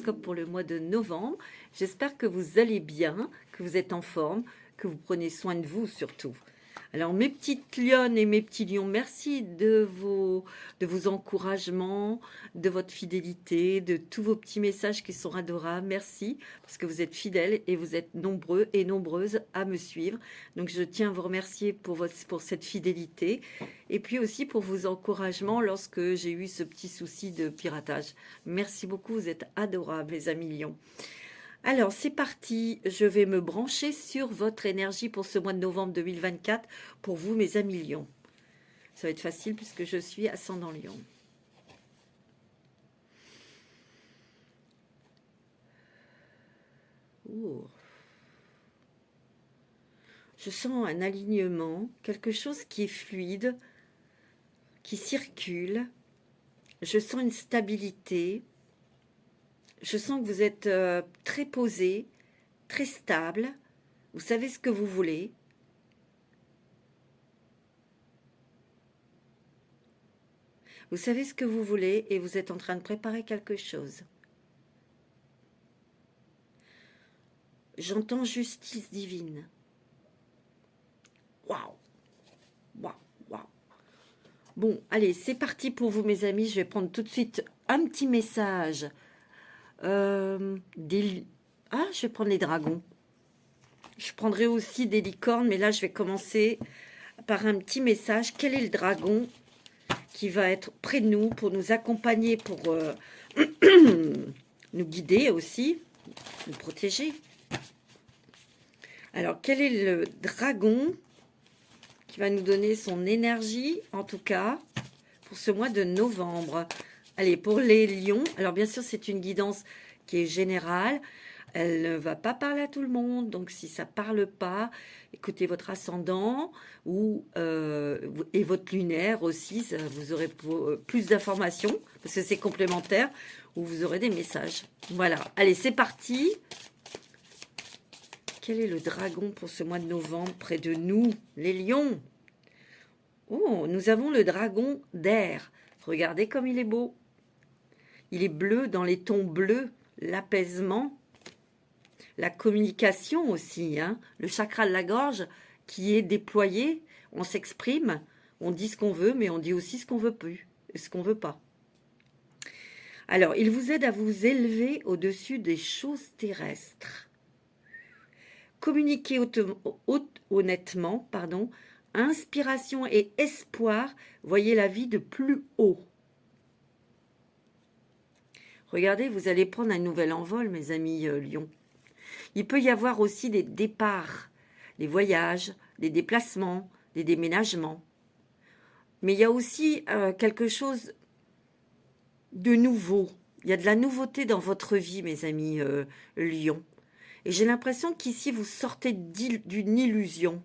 horoscope pour le mois de novembre. J'espère que vous allez bien, que vous êtes en forme, que vous prenez soin de vous surtout. Alors mes petites lionnes et mes petits lions, merci de vos encouragements, de votre fidélité, de tous vos petits messages qui sont adorables. Merci parce que vous êtes fidèles et vous êtes nombreux et nombreuses à me suivre. Donc je tiens à vous remercier pour cette fidélité et puis aussi pour vos encouragements lorsque j'ai eu ce petit souci de piratage. Merci beaucoup, vous êtes adorables les amis lions. Alors, c'est parti, je vais me brancher sur votre énergie pour ce mois de novembre 2024, pour vous, mes amis lions. Ça va être facile puisque je suis ascendant lion. Ouh. Je sens un alignement, quelque chose qui est fluide, qui circule. Je sens une stabilité. Je sens que vous êtes très posé, très stable. Vous savez ce que vous voulez. Vous savez ce que vous voulez et vous êtes en train de préparer quelque chose. J'entends justice divine. Waouh! Waouh! Waouh! Bon, allez, c'est parti pour vous, mes amis. Je vais prendre tout de suite un petit message. Je vais prendre les dragons. Je prendrai aussi des licornes, mais là, je vais commencer par un petit message. Quel est le dragon qui va être près de nous pour nous accompagner, pour nous guider aussi, nous protéger? Alors, quel est le dragon qui va nous donner son énergie, en tout cas, pour ce mois de novembre? Allez, pour les lions, alors bien sûr, c'est une guidance qui est générale. Elle ne va pas parler à tout le monde, donc si ça ne parle pas, écoutez votre ascendant et votre lunaire aussi, vous aurez plus d'informations, parce que c'est complémentaire, ou vous aurez des messages. Voilà, allez, c'est parti. Quel est le dragon pour ce mois de novembre près de nous, les lions? Oh, nous avons le dragon d'air. Regardez comme il est beau. Il est bleu dans les tons bleus, l'apaisement, la communication aussi, hein, le chakra de la gorge qui est déployé, on s'exprime, on dit ce qu'on veut, mais on dit aussi ce qu'on veut plus, et ce qu'on veut pas. Alors, il vous aide à vous élever au-dessus des choses terrestres. Communiquez honnêtement, inspiration et espoir, voyez la vie de plus haut. Regardez, vous allez prendre un nouvel envol, mes amis lions. Il peut y avoir aussi des départs, des voyages, des déplacements, des déménagements. Mais il y a aussi quelque chose de nouveau. Il y a de la nouveauté dans votre vie, mes amis lions. Et j'ai l'impression qu'ici, vous sortez d'une illusion,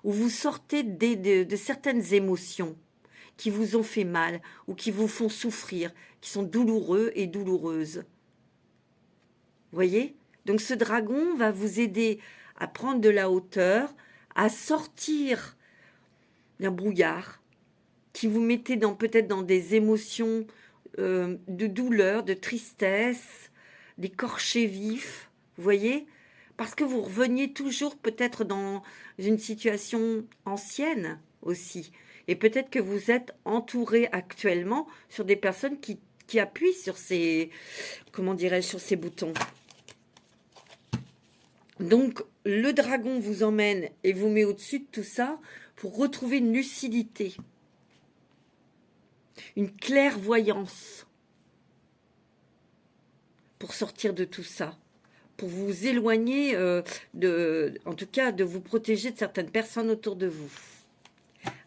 ou vous sortez de certaines émotions qui vous ont fait mal ou qui vous font souffrir, qui sont douloureux et douloureuses. Voyez? Donc ce dragon va vous aider à prendre de la hauteur, à sortir d'un brouillard qui vous mettait peut-être dans des émotions de douleur, de tristesse, d'écorché vif. Vous voyez? Parce que vous reveniez toujours peut-être dans une situation ancienne aussi. Et peut-être que vous êtes entouré actuellement sur des personnes qui appuient sur ces, sur ces boutons. Donc, le dragon vous emmène et vous met au-dessus de tout ça pour retrouver une lucidité, une clairvoyance, pour sortir de tout ça, pour vous éloigner, en tout cas, de vous protéger de certaines personnes autour de vous.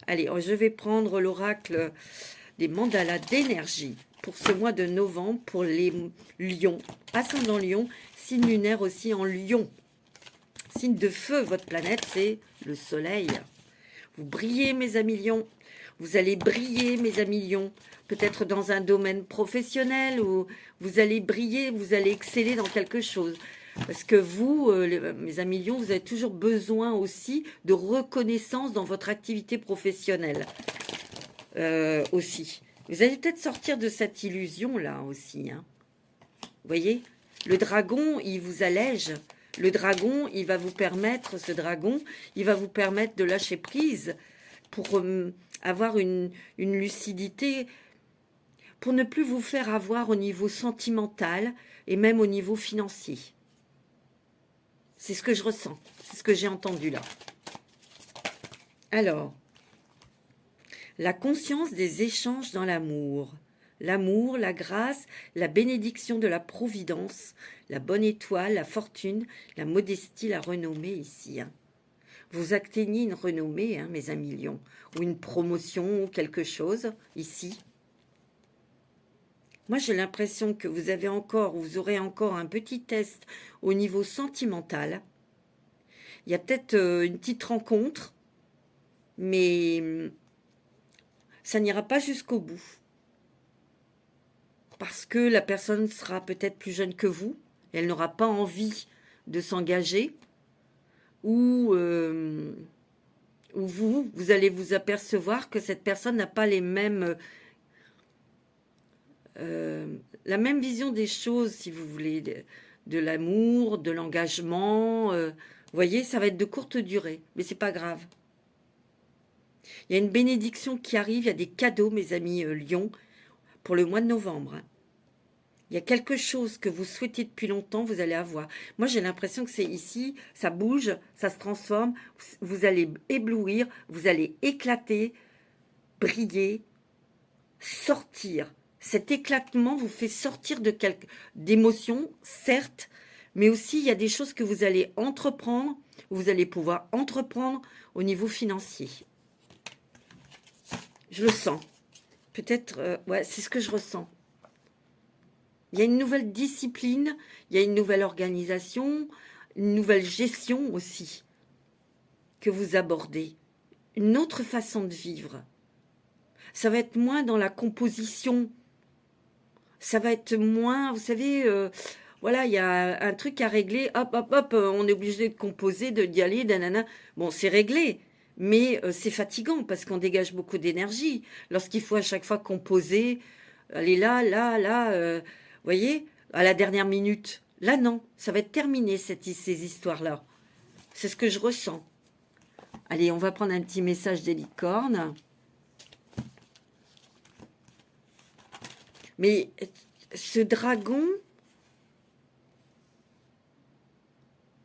Allez, je vais prendre l'oracle des mandalas d'énergie pour ce mois de novembre pour les lions. Ascendant lion, signe lunaire aussi en lion. Signe de feu, votre planète, c'est le soleil. Vous brillez, mes amis lions. Vous allez briller, mes amis lions. Peut-être dans un domaine professionnel où vous allez briller, vous allez exceller dans quelque chose. Parce que vous, mes amis lions, vous avez toujours besoin aussi de reconnaissance dans votre activité professionnelle. Aussi. Vous allez peut-être sortir de cette illusion-là aussi. Hein. Vous voyez? Le dragon, il vous allège. Le dragon, il va vous permettre, ce dragon, il va vous permettre de lâcher prise pour avoir une lucidité, pour ne plus vous faire avoir au niveau sentimental et même au niveau financier. C'est ce que je ressens, c'est ce que j'ai entendu là. Alors, la conscience des échanges dans l'amour. L'amour, la grâce, la bénédiction de la providence, la bonne étoile, la fortune, la modestie, la renommée ici. Hein. Vous atteignez une renommée, hein, mes amis lions, ou une promotion ou quelque chose ici. Moi, j'ai l'impression que vous aurez encore un petit test au niveau sentimental. Il y a peut-être une petite rencontre, mais ça n'ira pas jusqu'au bout. Parce que la personne sera peut-être plus jeune que vous, et elle n'aura pas envie de s'engager, ou vous allez vous apercevoir que cette personne n'a pas les mêmes, la même vision des choses, si vous voulez, de l'amour, de l'engagement. Vous voyez, ça va être de courte durée, mais c'est pas grave. Il y a une bénédiction qui arrive, il y a des cadeaux, mes amis lions, pour le mois de novembre. Hein. Il y a quelque chose que vous souhaitez depuis longtemps, vous allez avoir. Moi, j'ai l'impression que c'est ici, ça bouge, ça se transforme, vous allez éblouir, vous allez éclater, briller, sortir. Cet éclatement vous fait sortir d'émotions, certes, mais aussi il y a des choses que vous allez entreprendre, vous allez pouvoir entreprendre au niveau financier. Je le sens. Peut-être, ouais, c'est ce que je ressens. Il y a une nouvelle discipline, il y a une nouvelle organisation, une nouvelle gestion aussi que vous abordez. Une autre façon de vivre. Ça va être moins dans la composition. Ça va être moins, vous savez, voilà, il y a un truc à régler. Hop, hop, hop, on est obligé de composer, d'y aller, nanana. Bon, c'est réglé. Mais c'est fatigant parce qu'on dégage beaucoup d'énergie. Lorsqu'il faut à chaque fois composer, aller là, vous voyez, à la dernière minute. Là, non, ça va être terminé, ces histoires-là. C'est ce que je ressens. Allez, on va prendre un petit message des licornes. Mais ce dragon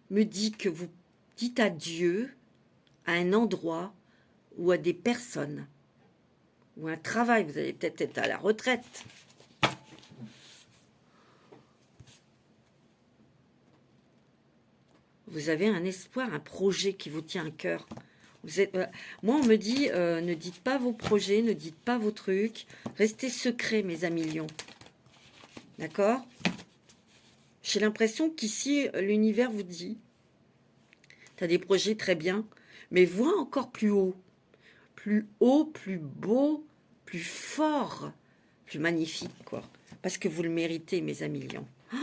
me dit que vous dites adieu à un endroit ou à des personnes ou un travail. Vous allez peut-être être à la retraite. Vous avez un espoir, un projet qui vous tient à cœur. Moi, on me dit, ne dites pas vos projets, ne dites pas vos trucs. Restez secrets, mes amis lions. D'accord? J'ai l'impression qu'ici, l'univers vous dit, tu as des projets très bien, mais vois encore plus haut, plus beau, plus fort, plus magnifique, quoi. Parce que vous le méritez, mes amis lions. Oh,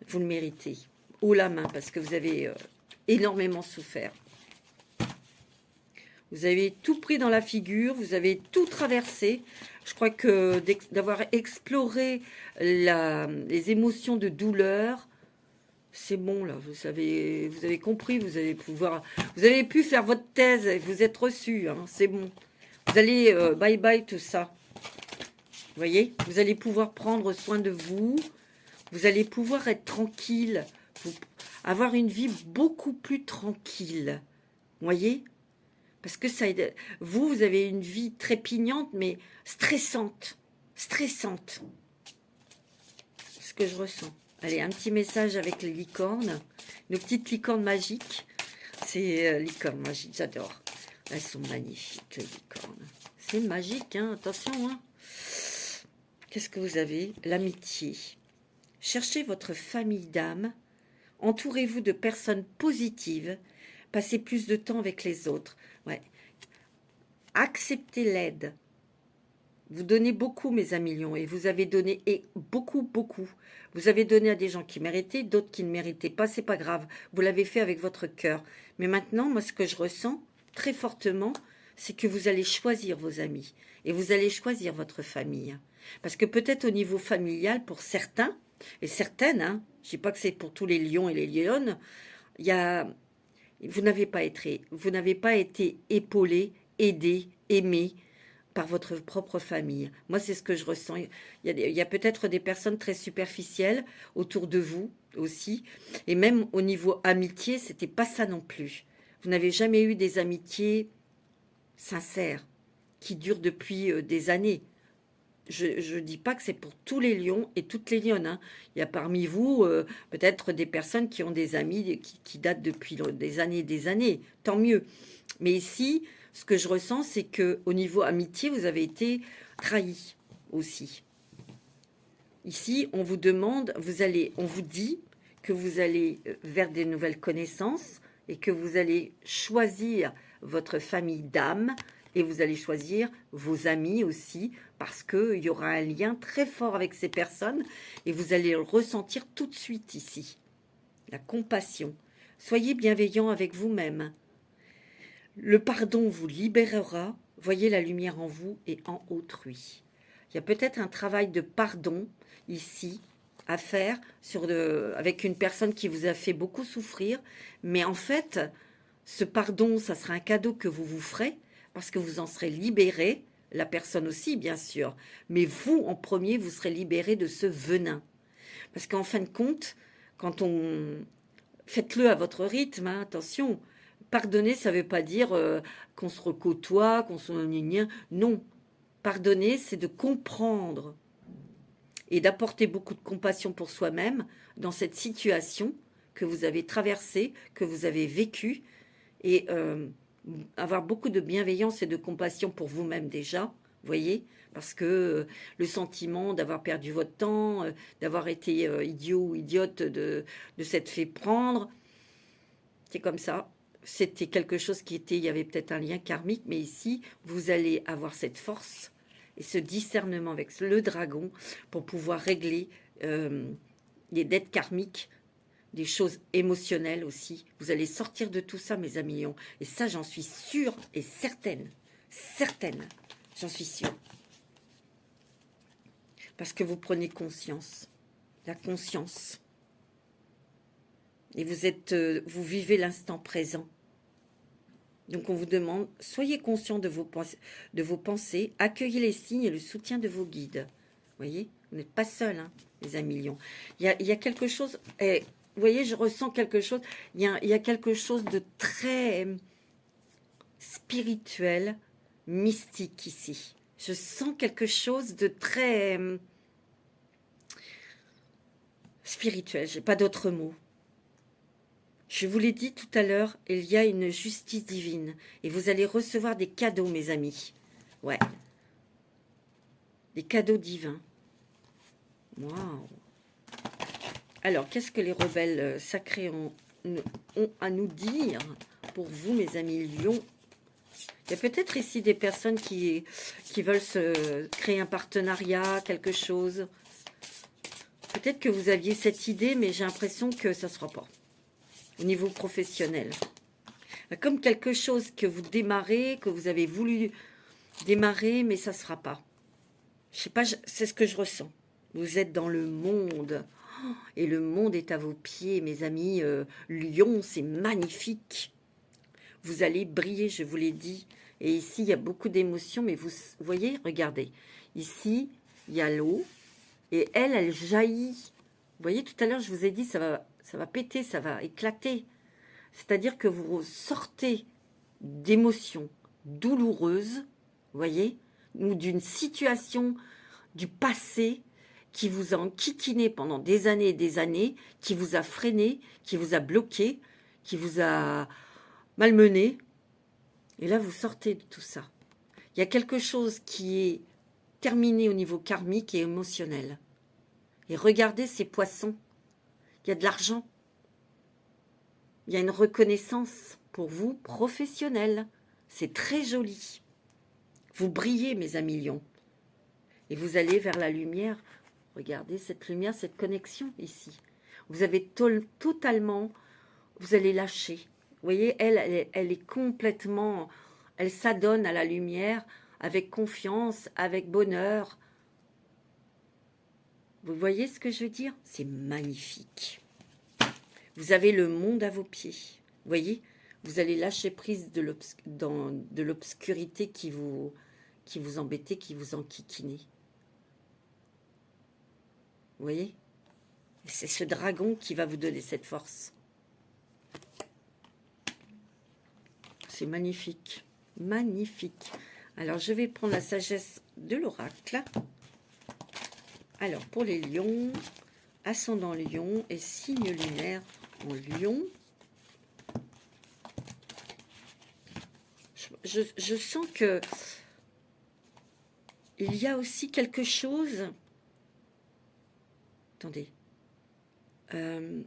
vous le méritez. Haut la main, parce que vous avez énormément souffert. Vous avez tout pris dans la figure, vous avez tout traversé. Je crois que d'avoir exploré les émotions de douleur, c'est bon là. Vous avez compris, vous avez pu faire votre thèse et vous êtes reçu. Hein, c'est bon. Vous allez bye bye tout ça. Vous voyez, vous allez pouvoir prendre soin de vous. Vous allez pouvoir être tranquille, avoir une vie beaucoup plus tranquille. Vous voyez? Parce que ça aide. Vous avez une vie trépignante, mais stressante. Stressante. C'est ce que je ressens. Allez, un petit message avec les licornes. Nos petites licornes magiques. C'est licornes magiques, j'adore. Elles sont magnifiques, les licornes. C'est magique, hein, attention. Hein. Qu'est-ce que vous avez? L'amitié. Cherchez votre famille d'âme. Entourez-vous de personnes positives. Passez plus de temps avec les autres. Ouais. Acceptez l'aide. Vous donnez beaucoup, mes amis lions, et vous avez donné beaucoup. Vous avez donné à des gens qui méritaient, d'autres qui ne méritaient pas, c'est pas grave. Vous l'avez fait avec votre cœur. Mais maintenant, moi, ce que je ressens très fortement, c'est que vous allez choisir vos amis et vous allez choisir votre famille. Parce que peut-être au niveau familial, pour certains et certaines, hein, Je ne dis pas que c'est pour tous les lions et les lionnes. Il y a, vous n'avez pas été épaulé, aidé, aimé par votre propre famille. Moi, c'est ce que je ressens. Il y a peut-être des personnes très superficielles autour de vous aussi. Et même au niveau amitié, c'était pas ça non plus. Vous n'avez jamais eu des amitiés sincères qui durent depuis des années. Je ne dis pas que c'est pour tous les lions et toutes les lionnes, hein. Il y a parmi vous peut-être des personnes qui ont des amis qui datent depuis des années. Tant mieux. Mais ici, ce que je ressens, c'est que au niveau amitié, vous avez été trahi aussi. Ici, on vous demande, on vous dit que vous allez vers des nouvelles connaissances et que vous allez choisir votre famille d'âme et vous allez choisir vos amis aussi parce qu'il y aura un lien très fort avec ces personnes et vous allez le ressentir tout de suite ici. La compassion. Soyez bienveillant avec vous-même. Le pardon vous libérera. Voyez la lumière en vous et en autrui. Il y a peut-être un travail de pardon ici à faire avec une personne qui vous a fait beaucoup souffrir. Mais en fait, ce pardon, ça sera un cadeau que vous vous ferez parce que vous en serez libéré. La personne aussi, bien sûr. Mais vous, en premier, vous serez libéré de ce venin. Parce qu'en fin de compte, faites-le à votre rythme, hein, attention. Pardonner, ça ne veut pas dire qu'on se recôtoie, qu'on se... Non. Pardonner, c'est de comprendre et d'apporter beaucoup de compassion pour soi-même dans cette situation que vous avez traversée, que vous avez vécue, et avoir beaucoup de bienveillance et de compassion pour vous-même déjà, voyez, parce que le sentiment d'avoir perdu votre temps, d'avoir été idiot ou idiote, de s'être fait prendre, c'est comme ça. C'était quelque chose il y avait peut-être un lien karmique, mais ici, vous allez avoir cette force et ce discernement avec le dragon pour pouvoir régler les dettes karmiques, des choses émotionnelles aussi. Vous allez sortir de tout ça, mes amis lions. Et ça, j'en suis sûre et certaine. Certaine, j'en suis sûre. Parce que vous prenez conscience. La conscience. Et vous vivez l'instant présent. Donc on vous demande, soyez conscient de vos pensées, accueillez les signes et le soutien de vos guides. Vous voyez, vous n'êtes pas seul, hein, les amis lions. Il y a quelque chose, vous voyez, je ressens quelque chose, il y a quelque chose de très spirituel, mystique ici. Je sens quelque chose de très spirituel, j'ai pas d'autre mot. Je vous l'ai dit tout à l'heure, il y a une justice divine. Et vous allez recevoir des cadeaux, mes amis. Ouais. Des cadeaux divins. Waouh. Alors, qu'est-ce que les rebelles sacrés ont à nous dire pour vous, mes amis lions? Il y a peut-être ici des personnes qui veulent se créer un partenariat, quelque chose. Peut-être que vous aviez cette idée, mais j'ai l'impression que ça ne sera pas. Au niveau professionnel. Comme quelque chose que vous démarrez, que vous avez voulu démarrer, mais ça ne sera pas. Je sais pas, c'est ce que je ressens. Vous êtes dans le monde. Et le monde est à vos pieds, mes amis. Lion, c'est magnifique. Vous allez briller, je vous l'ai dit. Et ici, il y a beaucoup d'émotions, mais vous voyez, regardez. Ici, il y a l'eau. Et elle jaillit. Vous voyez, tout à l'heure, je vous ai dit, ça va péter, ça va éclater. C'est-à-dire que vous sortez d'émotions douloureuses, vous voyez, ou d'une situation du passé qui vous a enquiquiné pendant des années et des années, qui vous a freiné, qui vous a bloqué, qui vous a malmené. Et là, vous sortez de tout ça. Il y a quelque chose qui est terminé au niveau karmique et émotionnel. Et regardez ces poissons. Il y a de l'argent. Il y a une reconnaissance pour vous professionnelle. C'est très joli. Vous brillez, mes amis lions. Et vous allez vers la lumière. Regardez cette lumière, cette connexion ici. Vous avez totalement... Vous allez lâcher. Vous voyez, elle est complètement... Elle s'adonne à la lumière avec confiance, avec bonheur. Vous voyez ce que je veux dire? C'est magnifique. Vous avez le monde à vos pieds. Vous voyez? Vous allez lâcher prise de l'obscurité qui vous embêtait, qui vous enquiquinait. Vous voyez? C'est ce dragon qui va vous donner cette force. C'est magnifique. Magnifique. Alors, je vais prendre la sagesse de l'oracle. Alors, pour les lions, ascendant lion et signe lunaire en lion. Je sens que il y a aussi quelque chose. Attendez. Il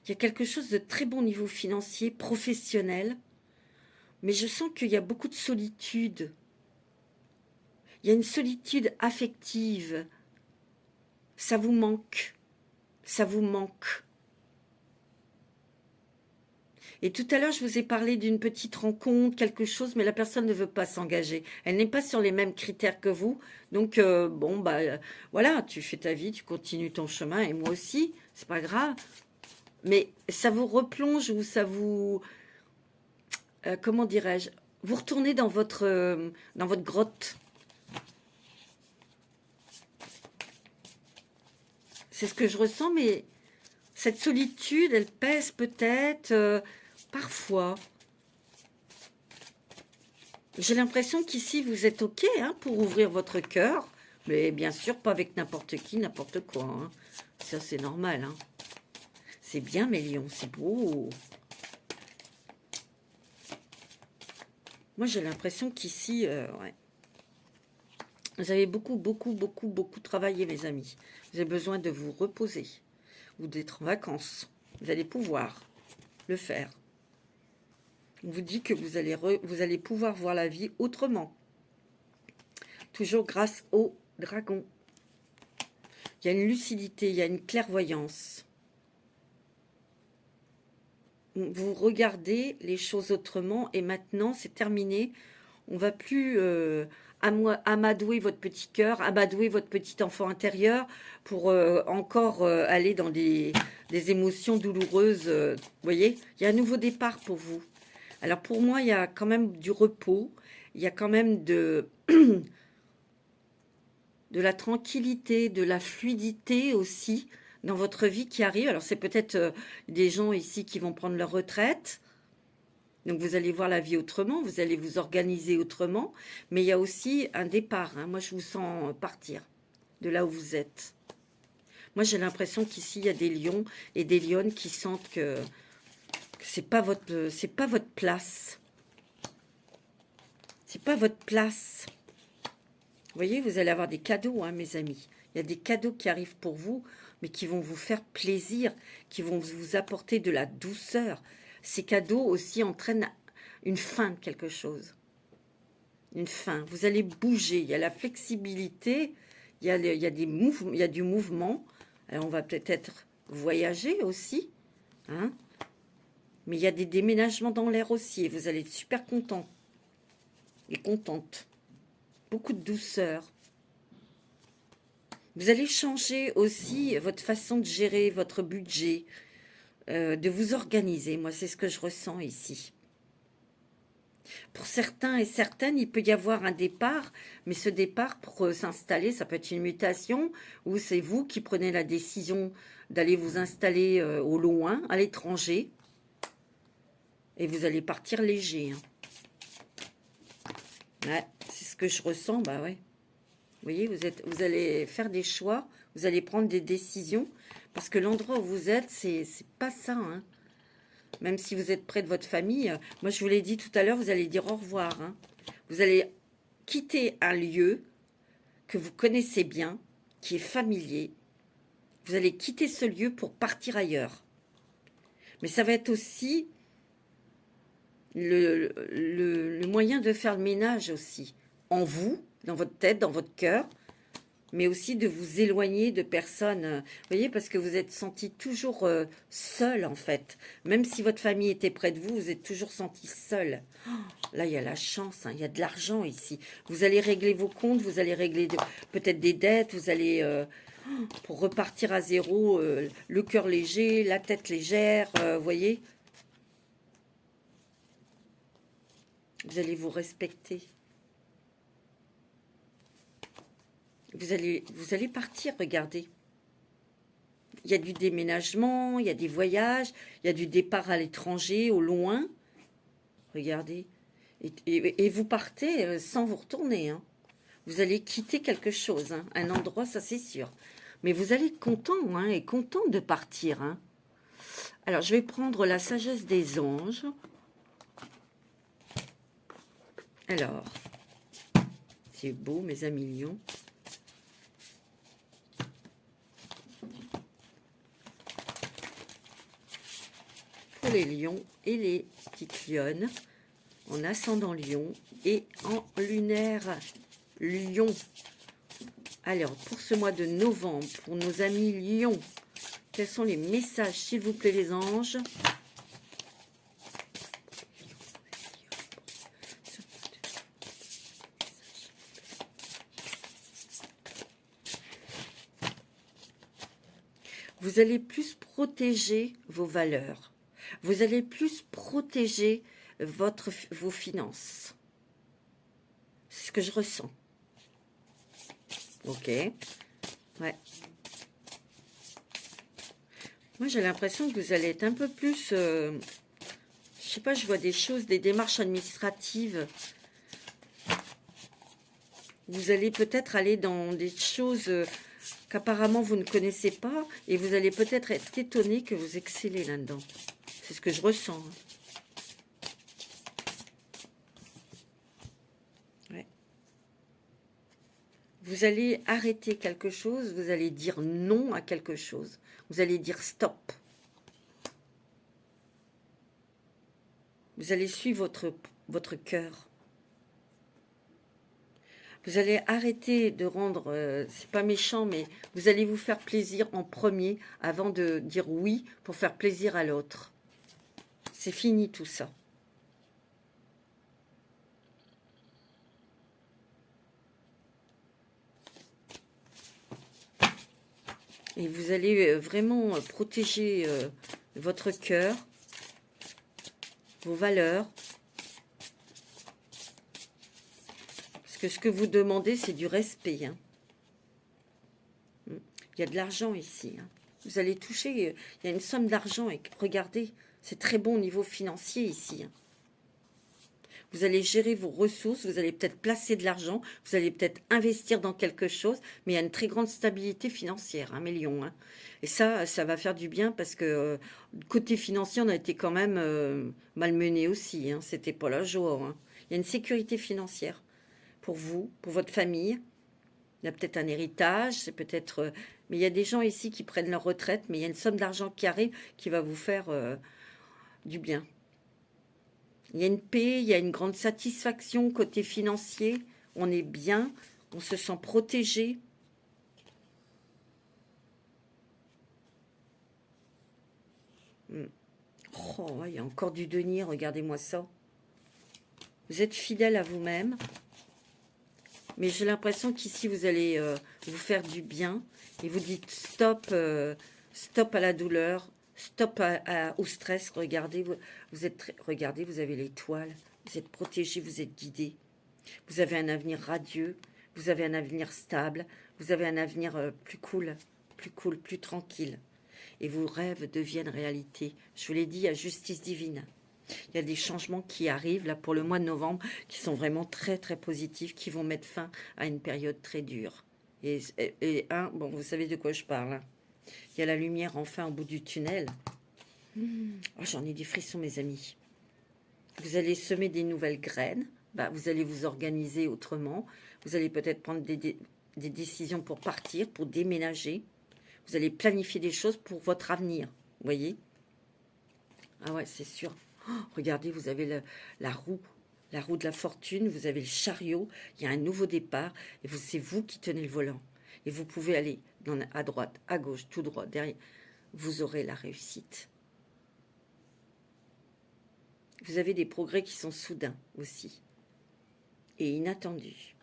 y a quelque chose de très bon niveau financier, professionnel, mais je sens qu'il y a beaucoup de solitude. Il y a une solitude affective. Ça vous manque. Ça vous manque. Et tout à l'heure, je vous ai parlé d'une petite rencontre, quelque chose, mais la personne ne veut pas s'engager. Elle n'est pas sur les mêmes critères que vous. Donc, bon, voilà, tu fais ta vie, tu continues ton chemin, et moi aussi, c'est pas grave. Mais ça vous replonge ou ça vous... comment dirais-je? Vous retournez dans votre grotte. C'est ce que je ressens, mais cette solitude, elle pèse peut-être... parfois, j'ai l'impression qu'ici, vous êtes OK pour ouvrir votre cœur. Mais bien sûr, pas avec n'importe qui, n'importe quoi. Hein. Ça, c'est normal. Hein. C'est bien, mes lions, c'est beau. Moi, j'ai l'impression qu'ici, ouais. Vous avez beaucoup travaillé, mes amis. Vous avez besoin de vous reposer ou d'être en vacances. Vous allez pouvoir le faire. On vous dit que vous allez pouvoir voir la vie autrement. Toujours grâce au dragon. Il y a une lucidité, il y a une clairvoyance. Vous regardez les choses autrement et maintenant, c'est terminé. On ne va plus amadouer votre petit cœur, amadouer votre petit enfant intérieur pour encore aller dans des émotions douloureuses. Vous voyez, il y a un nouveau départ pour vous. Alors pour moi, il y a quand même du repos, il y a quand même de la tranquillité, de la fluidité aussi dans votre vie qui arrive. Alors c'est peut-être des gens ici qui vont prendre leur retraite, donc vous allez voir la vie autrement, vous allez vous organiser autrement, mais il y a aussi un départ. Hein. Moi, je vous sens partir de là où vous êtes. Moi, j'ai l'impression qu'ici, il y a des lions et des lionnes qui sentent que c'est pas votre place. C'est pas votre place. Vous voyez, vous allez avoir des cadeaux, hein, mes amis. Il y a des cadeaux qui arrivent pour vous, mais qui vont vous faire plaisir, qui vont vous apporter de la douceur. Ces cadeaux aussi entraînent une fin de quelque chose. Une fin. Vous allez bouger. Il y a la flexibilité, il y a des mouvements, il y a du mouvement. Alors, on va peut-être voyager aussi, hein. Mais il y a des déménagements dans l'air aussi et vous allez être super content et contente. Beaucoup de douceur. Vous allez changer aussi votre façon de gérer votre budget, de vous organiser. Moi, c'est ce que je ressens ici. Pour certains et certaines, il peut y avoir un départ, mais ce départ pour s'installer, ça peut être une mutation, ou c'est vous qui prenez la décision d'aller vous installer au loin, à l'étranger. Et vous allez partir léger. Hein. Ouais, c'est ce que je ressens, bah ouais. Vous voyez, vous allez faire des choix, vous allez prendre des décisions, parce que l'endroit où vous êtes, c'est pas ça. Hein. Même si vous êtes près de votre famille, moi je vous l'ai dit tout à l'heure, vous allez dire au revoir. Hein. Vous allez quitter un lieu que vous connaissez bien, qui est familier. Vous allez quitter ce lieu pour partir ailleurs. Mais ça va être aussi le moyen de faire le ménage aussi. En vous, dans votre tête, dans votre cœur. mais aussi de vous éloigner de personnes, vous voyez, parce que vous êtes senti toujours seul, en fait. Même si votre famille était près de vous, vous êtes toujours senti seul. Oh, là, il y a la chance, hein, il y a de l'argent ici. Vous allez régler vos comptes, vous allez régler peut-être des dettes, vous allez, pour repartir à zéro, le cœur léger, la tête légère, vous voyez. Vous allez vous respecter. Vous allez partir, regardez. Il y a du déménagement, il y a des voyages, il y a du départ à l'étranger, au loin. Regardez. Et vous partez sans vous retourner. Hein. Vous allez quitter quelque chose, hein. Un endroit, ça c'est sûr. Mais vous allez être content, hein, et content de partir. Hein. Alors, je vais prendre la sagesse des anges. Alors, c'est beau, mes amis lions. Pour les lions et les petites lionnes, en ascendant lion et en lunaire lion. Alors, pour ce mois de novembre, pour nos amis lions, quels sont les messages, s'il vous plaît, les anges? Vous allez plus protéger vos valeurs. Vous allez plus protéger vos finances. C'est ce que je ressens. Ok. Ouais. Moi, j'ai l'impression que vous allez être un peu plus... je sais pas, je vois des choses, des démarches administratives. Vous allez peut-être aller dans des choses qu'apparemment vous ne connaissez pas. Et vous allez peut-être être étonné que vous excellez là-dedans. C'est ce que je ressens. Hein. Ouais. Vous allez arrêter quelque chose, vous allez dire non à quelque chose. Vous allez dire stop. Vous allez suivre votre cœur. Vous allez arrêter de rendre, c'est pas méchant, mais vous allez vous faire plaisir en premier avant de dire oui pour faire plaisir à l'autre. C'est fini tout ça. Et vous allez vraiment protéger votre cœur, vos valeurs. Parce que ce que vous demandez, c'est du respect. Hein. Il y a de l'argent ici. Hein. Vous allez toucher, il y a une somme d'argent. Et regardez, c'est très bon au niveau financier ici. Hein. Vous allez gérer vos ressources, vous allez peut-être placer de l'argent, vous allez peut-être investir dans quelque chose, mais il y a une très grande stabilité financière, hein, mes lions. Hein. Et ça va faire du bien parce que côté financier, on a été quand même malmené aussi. Hein. C'était pas la joie. Hein. Il y a une sécurité financière pour vous, pour votre famille. Il y a peut-être un héritage, c'est peut-être... mais il y a des gens ici qui prennent leur retraite, mais il y a une somme d'argent qui arrive qui va vous faire du bien. Il y a une paix, il y a une grande satisfaction côté financier. On est bien, on se sent protégé. Oh, il y a encore du denier, regardez-moi ça. Vous êtes fidèle à vous-même. Mais j'ai l'impression qu'ici, vous allez vous faire du bien. Et vous dites stop, stop à la douleur, stop au stress. Regardez, regardez, vous avez l'étoile. Vous êtes protégé, vous êtes guidé. Vous avez un avenir radieux. Vous avez un avenir stable. Vous avez un avenir plus cool, plus tranquille. Et vos rêves deviennent réalité. Je vous l'ai dit, à justice divine. Il y a des changements qui arrivent là pour le mois de novembre qui sont vraiment très très positifs, qui vont mettre fin à une période très dure. Bon, vous savez de quoi je parle. Hein. Il y a la lumière enfin au bout du tunnel. Oh, j'en ai des frissons, mes amis. Vous allez semer des nouvelles graines. Bah, vous allez vous organiser autrement. Vous allez peut-être prendre des décisions pour partir, pour déménager. Vous allez planifier des choses pour votre avenir. Vous voyez? Ah ouais, c'est sûr. Oh, regardez, vous avez la roue de la fortune, vous avez le chariot, il y a un nouveau départ, et c'est vous qui tenez le volant. Et vous pouvez aller à droite, à gauche, tout droit, derrière. Vous aurez la réussite. Vous avez des progrès qui sont soudains aussi. Et inattendus.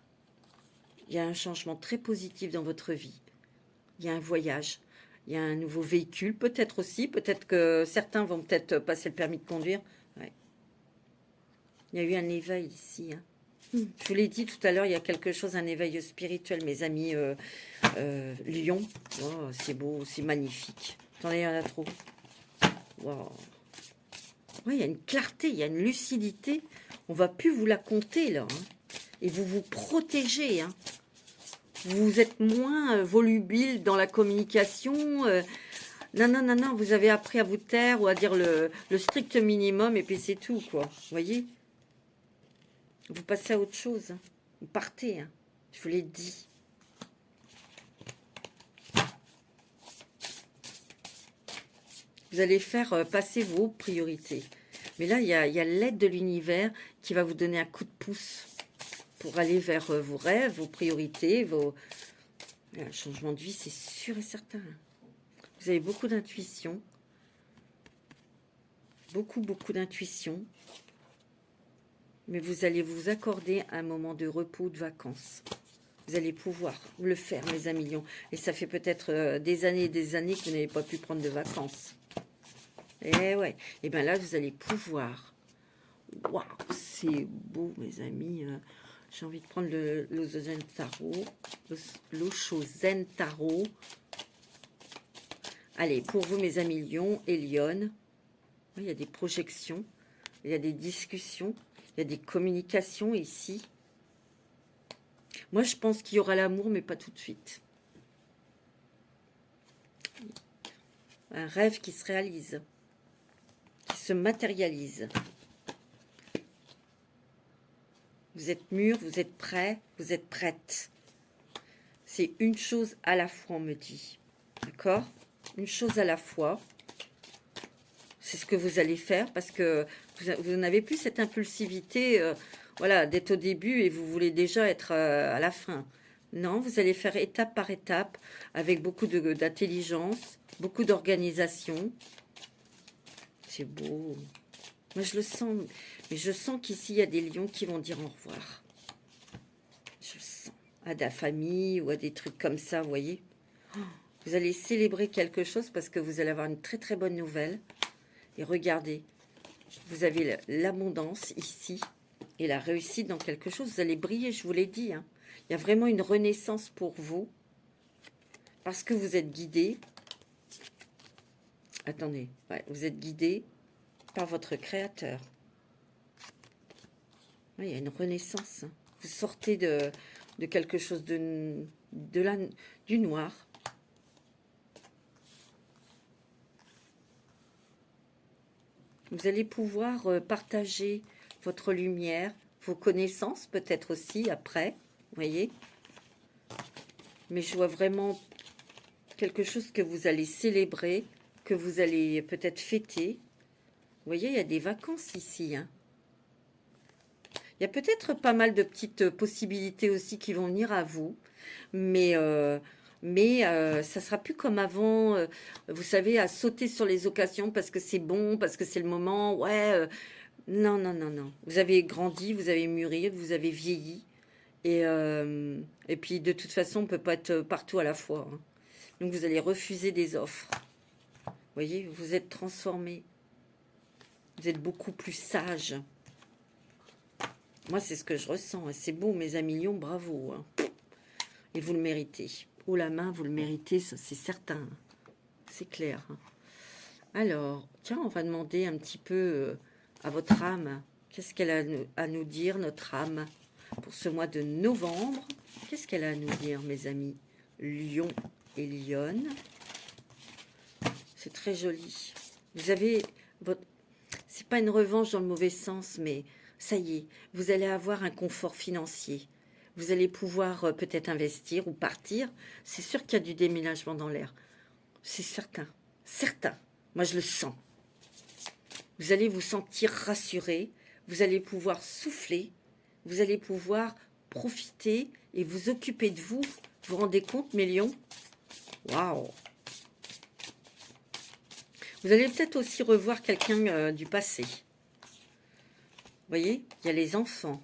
Il y a un changement très positif dans votre vie. Il y a un voyage. Il y a un nouveau véhicule, peut-être aussi. Peut-être que certains vont peut-être passer le permis de conduire. Ouais. Il y a eu un éveil ici. Hein. Je vous l'ai dit tout à l'heure, il y a quelque chose, un éveil spirituel, mes amis Lion. Oh, c'est beau, c'est magnifique. Attendez, il y en a trop. Wow. Ouais, il y a une clarté, il y a une lucidité. On ne va plus vous la compter, là. Hein. Et vous vous protégez. Hein. Vous êtes moins volubile dans la communication. Non, non, non, non. Vous avez appris à vous taire ou à dire le strict minimum et puis c'est tout, quoi. Vous voyez? Vous passez à autre chose. Hein. Vous partez. Hein. Je vous l'ai dit. Vous allez faire passer vos priorités. Mais là, il y a l'aide de l'univers qui va vous donner un coup de pouce pour aller vers vos rêves, vos priorités, vos... Un changement de vie, c'est sûr et certain. Vous avez beaucoup d'intuition. Beaucoup, beaucoup d'intuition. Mais vous allez vous accorder un moment de repos, de vacances. Vous allez pouvoir le faire, mes amis lions. Et ça fait peut-être des années et des années que vous n'avez pas pu prendre de vacances. Et ouais. Et bien là, vous allez pouvoir. Waouh, c'est beau, mes amis. J'ai envie de prendre l'Oshozen Tarot. L'Oshozen Tarot. Allez, pour vous, mes amis lions et lionnes. Il y a des projections. Il y a des discussions. Il y a des communications ici. Moi, je pense qu'il y aura l'amour, mais pas tout de suite. Un rêve qui se réalise, qui se matérialise. Vous êtes mûrs, vous êtes prêts, vous êtes prêtes. C'est une chose à la fois, on me dit. D'accord? Une chose à la fois. C'est ce que vous allez faire parce que vous n'avez plus cette impulsivité voilà, d'être au début et vous voulez déjà être à la fin. Non, vous allez faire étape par étape avec beaucoup d'intelligence, beaucoup d'organisation. C'est beau. Moi, je le sens. Mais je sens qu'ici, il y a des lions qui vont dire au revoir. Je le sens. À la famille ou à des trucs comme ça, vous voyez. Vous allez célébrer quelque chose parce que vous allez avoir une très, très bonne nouvelle. Et regardez, vous avez l'abondance ici et la réussite dans quelque chose. Vous allez briller, je vous l'ai dit. Hein. Il y a vraiment une renaissance pour vous. Parce que vous êtes guidé. Attendez, ouais, vous êtes guidé par votre créateur. Ouais, il y a une renaissance. Hein. Vous sortez de quelque chose du noir. Vous allez pouvoir partager votre lumière, vos connaissances peut-être aussi après, vous voyez. Mais je vois vraiment quelque chose que vous allez célébrer, que vous allez peut-être fêter. Vous voyez, il y a des vacances ici. Hein. Il y a peut-être pas mal de petites possibilités aussi qui vont venir à vous, mais ça sera plus comme avant, vous savez, à sauter sur les occasions parce que c'est bon, parce que c'est le moment, ouais. Non, non, non, non. Vous avez grandi, vous avez mûri, vous avez vieilli. Et puis, de toute façon, on ne peut pas être partout à la fois. Hein. Donc, vous allez refuser des offres. Vous voyez, vous êtes transformé. Vous êtes beaucoup plus sage. Moi, c'est ce que je ressens. C'est beau, mes amis lions, bravo. Hein. Et vous le méritez. Haut la main, vous le méritez, ça c'est certain. C'est clair. Hein. Alors, tiens, on va demander un petit peu à votre âme. Qu'est-ce qu'elle a à nous dire, notre âme, pour ce mois de novembre? Qu'est-ce qu'elle a à nous dire, mes amis Lion et lionne. C'est très joli. Vous avez votre... C'est pas une revanche dans le mauvais sens, mais ça y est, vous allez avoir un confort financier. Vous allez pouvoir peut-être investir ou partir. C'est sûr qu'il y a du déménagement dans l'air. C'est certain. Certain. Moi, je le sens. Vous allez vous sentir rassuré. Vous allez pouvoir souffler. Vous allez pouvoir profiter et vous occuper de vous Vous vous rendez compte, mes lions? Waouh! Vous allez peut-être aussi revoir quelqu'un du passé. Vous voyez, il y a les enfants.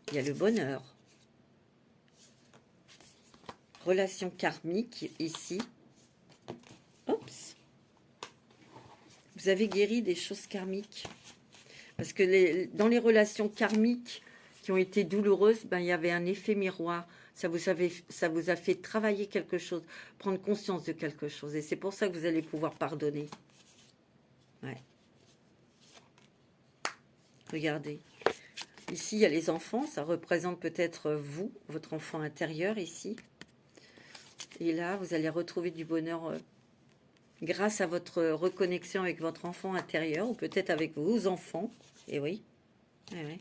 Il y a le bonheur. Relation karmique ici. Oups. Vous avez guéri des choses karmiques. Parce que dans les relations karmiques qui ont été douloureuses, ben, il y avait un effet miroir. Ça vous a fait travailler quelque chose, prendre conscience de quelque chose. Et c'est pour ça que vous allez pouvoir pardonner. Ouais. Regardez. Ici, il y a les enfants. Ça représente peut-être vous, votre enfant intérieur ici. Et là, vous allez retrouver du bonheur grâce à votre reconnexion avec votre enfant intérieur ou peut-être avec vos enfants. Et oui. Eh oui.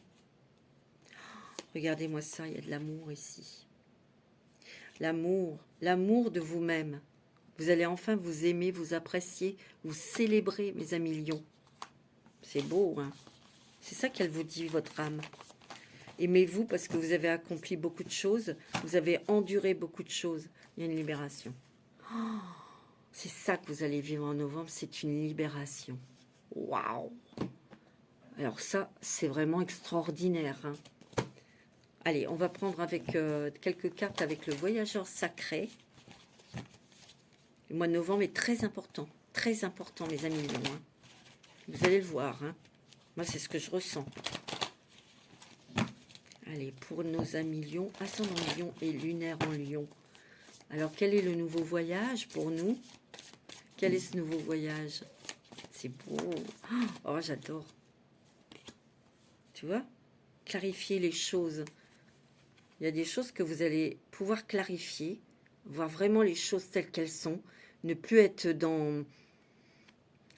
Regardez-moi ça, il y a de l'amour ici. L'amour, l'amour de vous-même. Vous allez enfin vous aimer, vous apprécier, vous célébrer, mes amis lions. C'est beau, hein? C'est ça qu'elle vous dit, votre âme. Aimez-vous parce que vous avez accompli beaucoup de choses, vous avez enduré beaucoup de choses. Il y a une libération. Oh, c'est ça que vous allez vivre en novembre, c'est une libération. Waouh! Alors ça, c'est vraiment extraordinaire, hein? Allez, on va prendre avec quelques cartes avec le voyageur sacré. Le mois de novembre est très important, mes amis lions, hein. Vous allez le voir, hein. Moi, c'est ce que je ressens. Allez, pour nos amis lions, ascendant lion et lunaire en lion. Alors, quel est le nouveau voyage pour nous? Quel est ce nouveau voyage? C'est beau. Oh, j'adore. Tu vois? Clarifier les choses. Il y a des choses que vous allez pouvoir clarifier, voir vraiment les choses telles qu'elles sont, ne plus être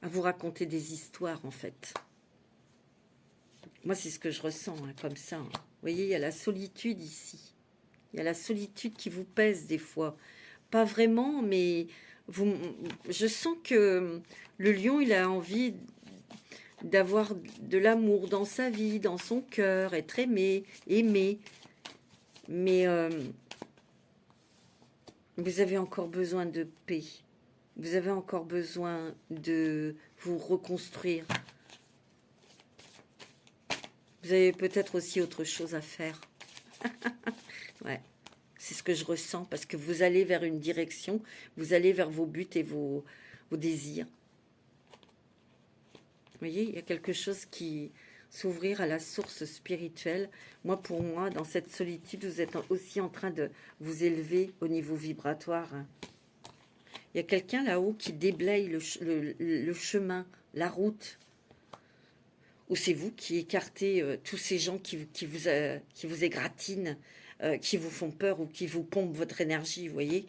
à vous raconter des histoires, en fait. Moi, c'est ce que je ressens, hein, comme ça. Hein. Vous voyez, il y a la solitude ici. Il y a la solitude qui vous pèse des fois. Pas vraiment, mais je sens que le lion, il a envie d'avoir de l'amour dans sa vie, dans son cœur, être aimé. Mais vous avez encore besoin de paix. Vous avez encore besoin de vous reconstruire. Vous avez peut-être aussi autre chose à faire. Ouais, c'est ce que je ressens, parce que vous allez vers une direction, vous allez vers vos buts et vos désirs. Vous voyez, il y a quelque chose qui s'ouvrir à la source spirituelle. Moi, pour moi, dans cette solitude, vous êtes aussi en train de vous élever au niveau vibratoire. Il y a quelqu'un là-haut qui déblaye le chemin, la route. Ou c'est vous qui écartez tous ces gens qui vous égratignent, qui vous font peur ou qui vous pompent votre énergie, vous voyez.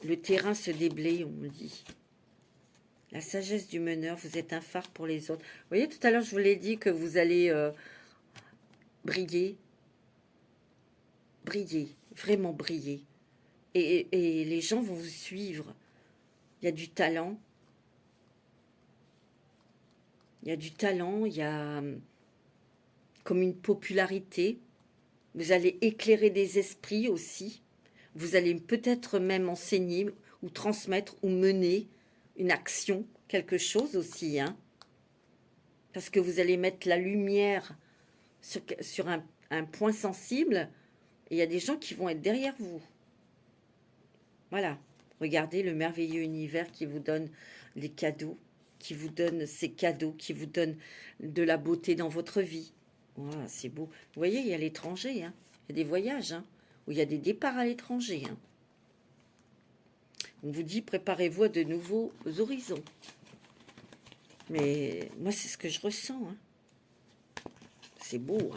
Le terrain se déblaye, on me dit. La sagesse du meneur, vous êtes un phare pour les autres. Vous voyez, tout à l'heure, je vous l'ai dit que vous allez briller. Briller, vraiment briller. Et les gens vont vous suivre. Il y a du talent. Il y a du talent, il y a comme une popularité. Vous allez éclairer des esprits aussi. Vous allez peut-être même enseigner ou transmettre ou mener une action, quelque chose aussi, hein. Parce que vous allez mettre la lumière sur un point sensible. Et il y a des gens qui vont être derrière vous. Voilà. Regardez le merveilleux univers qui vous donne les cadeaux, qui vous donne ces cadeaux, qui vous donne de la beauté dans votre vie. Voilà, c'est beau. Vous voyez, il y a l'étranger, hein. Il y a des voyages, hein, où il y a des départs à l'étranger. Hein. On vous dit, préparez-vous à de nouveaux horizons. Mais moi, c'est ce que je ressens. Hein. C'est beau.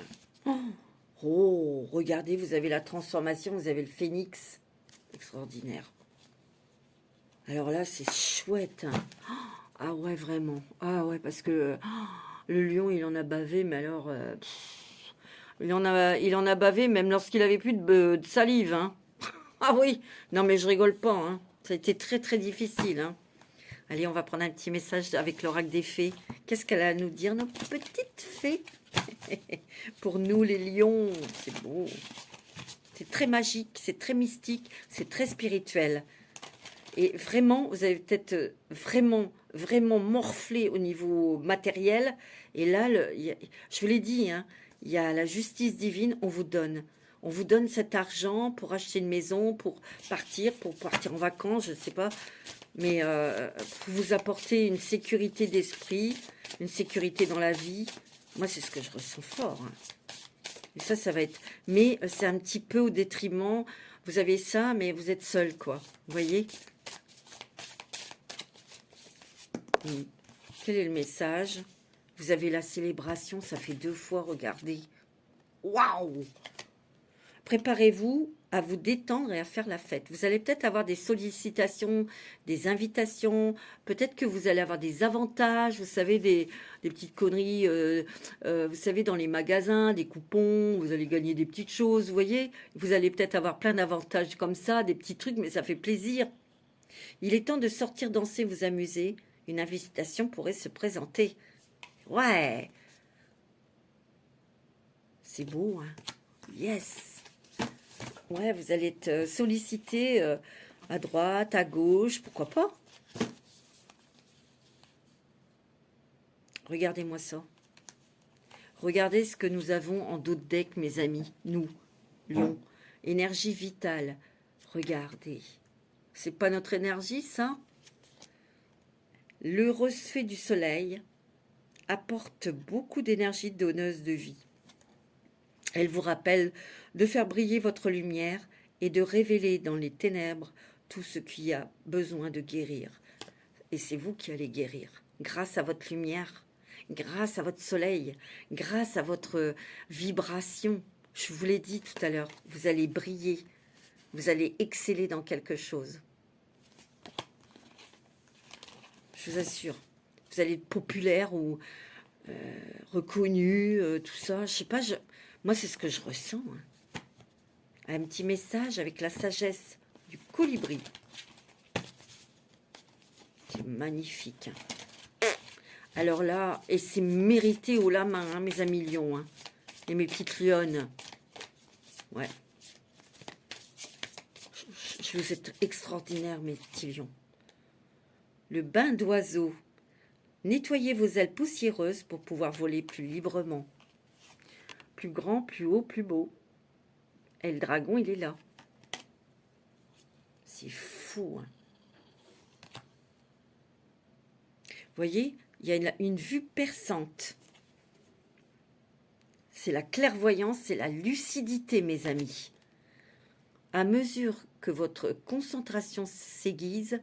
Hein. Oh, regardez, vous avez la transformation, vous avez le phénix. Extraordinaire. Alors là, c'est chouette. Hein. Ah ouais, vraiment. Ah ouais, parce que le lion, il en a bavé, mais alors... il en a bavé même lorsqu'il avait plus de salive. Hein. Ah oui, non mais je rigole pas. Hein. Ça a été très très difficile. Hein. Allez, on va prendre un petit message avec l'oracle des fées. Qu'est-ce qu'elle a à nous dire, nos petites fées? Pour nous, les lions, c'est beau. C'est très magique, c'est très mystique, c'est très spirituel. Et vraiment, vous avez peut-être vraiment morflé au niveau matériel. Et là, je vous l'ai dit, hein, il y a la justice divine, on vous donne. On vous donne cet argent pour acheter une maison, pour partir en vacances, je ne sais pas. Mais pour vous apporter une sécurité d'esprit, une sécurité dans la vie. Moi, c'est ce que je ressens fort. Hein. Et ça va être... Mais c'est un petit peu au détriment. Vous avez ça, mais vous êtes seul, quoi. Vous voyez? Quel est le message? Vous avez la célébration, ça fait 2 fois, regardez. Waouh! Préparez-vous à vous détendre et à faire la fête. Vous allez peut-être avoir des sollicitations, des invitations, peut-être que vous allez avoir des avantages, vous savez, des petites conneries, vous savez, dans les magasins, des coupons, vous allez gagner des petites choses, vous voyez. Vous allez peut-être avoir plein d'avantages comme ça, des petits trucs, mais ça fait plaisir. Il est temps de sortir danser, vous amuser. Une invitation pourrait se présenter. Ouais! C'est beau, hein? Yes! Ouais, vous allez être sollicité à droite, à gauche, pourquoi pas? Regardez-moi ça. Regardez ce que nous avons en dos de deck, mes amis. Nous, Lion. Énergie vitale. Regardez. C'est pas notre énergie, ça? L'heureuse fée du soleil apporte beaucoup d'énergie donneuse de vie. Elle vous rappelle de faire briller votre lumière et de révéler dans les ténèbres tout ce qui a besoin de guérir. Et c'est vous qui allez guérir, grâce à votre lumière, grâce à votre soleil, grâce à votre vibration. Je vous l'ai dit tout à l'heure, vous allez briller, vous allez exceller dans quelque chose. Je vous assure, vous allez être populaire ou reconnu, tout ça. Je sais pas, moi c'est ce que je ressens. Hein. Un petit message avec la sagesse du colibri. C'est magnifique. Hein. Alors là, et c'est mérité haut la main, hein, mes amis lions. Hein. Et mes petites lionnes. Ouais. Vous êtes extraordinaires, mes petits lions. Le bain d'oiseau. Nettoyez vos ailes poussiéreuses pour pouvoir voler plus librement. Plus grand, plus haut, plus beau. Et le dragon, il est là. C'est fou. Hein. Vous voyez, il y a une vue perçante. C'est la clairvoyance, c'est la lucidité, mes amis. À mesure que votre concentration s'aiguise,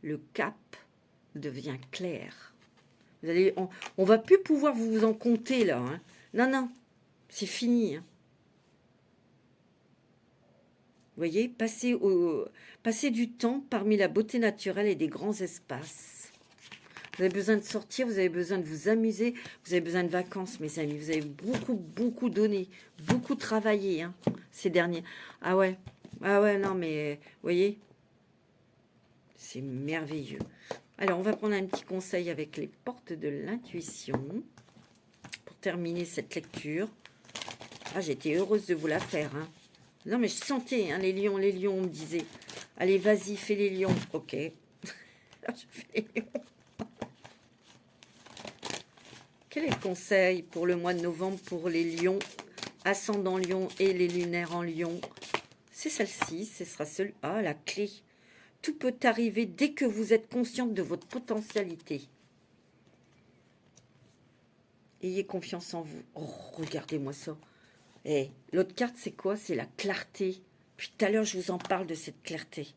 le cap devient clair. Vous allez, on va plus pouvoir vous en compter là. Hein. Non, non, c'est fini. Hein. Vous voyez, passez du temps parmi la beauté naturelle et des grands espaces. Vous avez besoin de sortir, vous avez besoin de vous amuser, vous avez besoin de vacances, mes amis. Vous avez beaucoup donné, beaucoup travaillé hein, ces derniers. Ah ouais, non, mais vous voyez, c'est merveilleux. Alors, on va prendre un petit conseil avec les portes de l'intuition pour terminer cette lecture. Ah, j'étais heureuse de vous la faire. Hein. Non, mais je sentais, hein, les lions, on me disait. Allez, vas-y, fais les lions. Ok. Je fais les lions. Quel est le conseil pour le mois de novembre pour les lions, ascendant lion et les lunaires en lion? C'est celle-ci, ce sera celle... Ah, la clé. Tout peut arriver dès que vous êtes consciente de votre potentialité. Ayez confiance en vous. Oh, regardez-moi ça. Et l'autre carte, c'est quoi? C'est la clarté. Puis tout à l'heure, je vous en parle de cette clarté.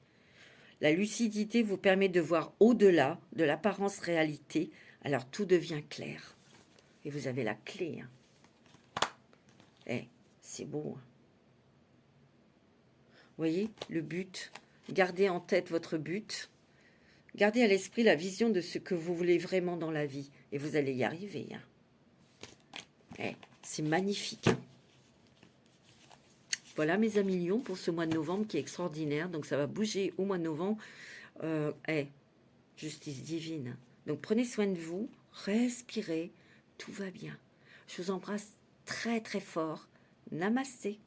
La lucidité vous permet de voir au-delà de l'apparence réalité. Alors, tout devient clair. Et vous avez la clé. Hein. C'est beau. Hein. Vous voyez, le but. Gardez en tête votre but. Gardez à l'esprit la vision de ce que vous voulez vraiment dans la vie. Et vous allez y arriver. Hein. C'est magnifique. Hein. Voilà mes amis lions pour ce mois de novembre qui est extraordinaire. Donc ça va bouger au mois de novembre. Justice divine. Donc prenez soin de vous. Respirez. Tout va bien. Je vous embrasse très très fort. Namasté.